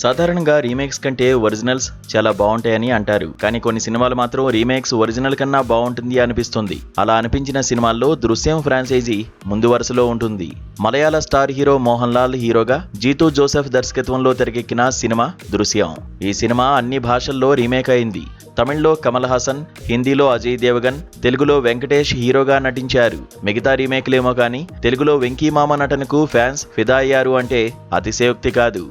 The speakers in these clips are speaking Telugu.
సాధారణంగా రీమేక్స్ కంటే ఒరిజినల్స్ చాలా బాగుంటాయని అంటారు. కానీ కొన్ని సినిమాలు మాత్రం రీమేక్స్ ఒరిజినల్ కన్నా బాగుంటుంది అనిపిస్తుంది. అలా అనిపించిన సినిమాల్లో దృశ్యం ఫ్రాంచైజీ ముందు వరుసలో ఉంటుంది. మలయాళ స్టార్ హీరో మోహన్ లాల్ హీరోగా జీతూ జోసెఫ్ దర్శకత్వంలో తెరకెక్కిన సినిమా దృశ్యం. ఈ సినిమా అన్ని భాషల్లో రీమేక్ అయింది. తమిళ్లో కమల్ హాసన్, హిందీలో అజయ్ దేవగన్, తెలుగులో వెంకటేష్ హీరోగా నటించారు. మిగతా రీమేక్లేమో కానీ తెలుగులో వెంకీమామ నటనకు ఫ్యాన్స్ ఫిదా అయ్యారు అంటే అతిశయోక్తి కాదు.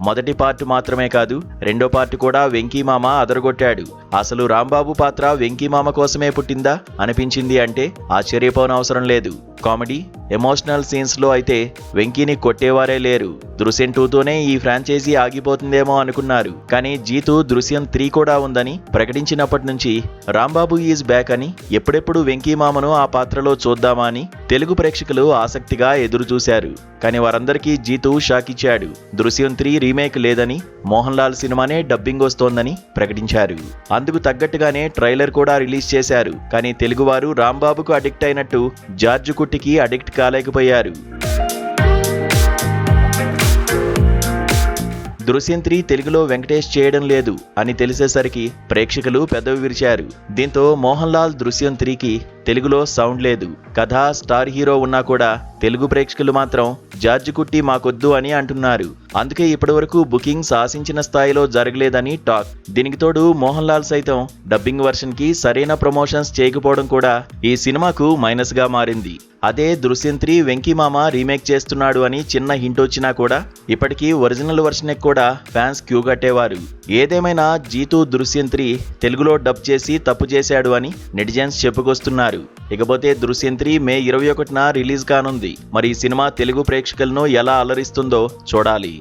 మొదటి పార్ట్ మాత్రమే కాదు, రెండో పార్ట్ కూడా వెంకీమామ అదరగొట్టాడు. అసలు రాంబాబు పాత్ర వెంకీమామ కోసమే పుట్టిందా అనిపించింది అంటే ఆశ్చర్యపోనవసరం లేదు. కామెడీ, ఎమోషనల్ సీన్స్ లో అయితే వెంకీని కొట్టేవారే లేరు. దృశ్యం 2తోనే ఈ ఫ్రాంచైజీ ఆగిపోతుందేమో అనుకున్నారు. కానీ జీతూ దృశ్యం 3 కూడా ఉందని ప్రకటించినప్పటి నుంచి రాంబాబు ఈజ్ బ్యాక్ అని, ఎప్పుడెప్పుడు వెంకీమామను ఆ పాత్రలో చూద్దామా అని తెలుగు ప్రేక్షకులు ఆసక్తిగా ఎదురు చూశారు. కానీ వారందరికీ జీతూ షాక్ ఇచ్చాడు. దృశ్యం 3 రీమేక్ లేదని, మోహన్ లాల్ సినిమానే డబ్బింగ్ వస్తోందని ప్రకటించారు. అందుకు తగ్గట్టుగానే ట్రైలర్ కూడా రిలీజ్ చేశారు. కానీ తెలుగువారు రాంబాబుకు అడిక్ట్ అయినట్టు జార్జ్ కుట్టికి అడిక్ట్ కాలేకపోయారు. దృశ్యం 3 తెలుగులో వెంకటేష్ చేయడం లేదు అని తెలిసేసరికి ప్రేక్షకులు పెదవి విరిచారు. దీంతో మోహన్ లాల్ దృశ్యం 3కి తెలుగులో సౌండ్ లేదు. కథ, స్టార్ హీరో ఉన్నా కూడా తెలుగు ప్రేక్షకులు మాత్రం జార్జ్ కుట్టి మాకొద్దు అని అంటున్నారు. అందుకే ఇప్పటివరకు బుకింగ్స్ ఆశించిన స్థాయిలో జరగలేదని టాక్. దీనికి తోడు మోహన్ లాల్ సైతం డబ్బింగ్ వర్షన్ కి సరైన ప్రమోషన్స్ చేయకపోవడం కూడా ఈ సినిమాకు మైనస్ గా మారింది. అదే దృశ్యం 3 వెంకీమామ రీమేక్ చేస్తున్నాడు అని చిన్న హింట్ వచ్చినా కూడా ఇప్పటికీ ఒరిజినల్ వర్షన్ కూడా ఫ్యాన్స్ క్యూ కట్టేవారు. ఏదేమైనా జీతూ దృశ్యం 3 తెలుగులో డబ్ చేసి తప్పు చేశాడు అని నెటిజన్స్ చెప్పుకొస్తున్నారు. ఇకపోతే దృశ్యం 3 మే 21న రిలీజ్ కానుంది. మరి ఈ సినిమా తెలుగు ప్రేక్షకులను ఎలా అలరిస్తుందో చూడాలి.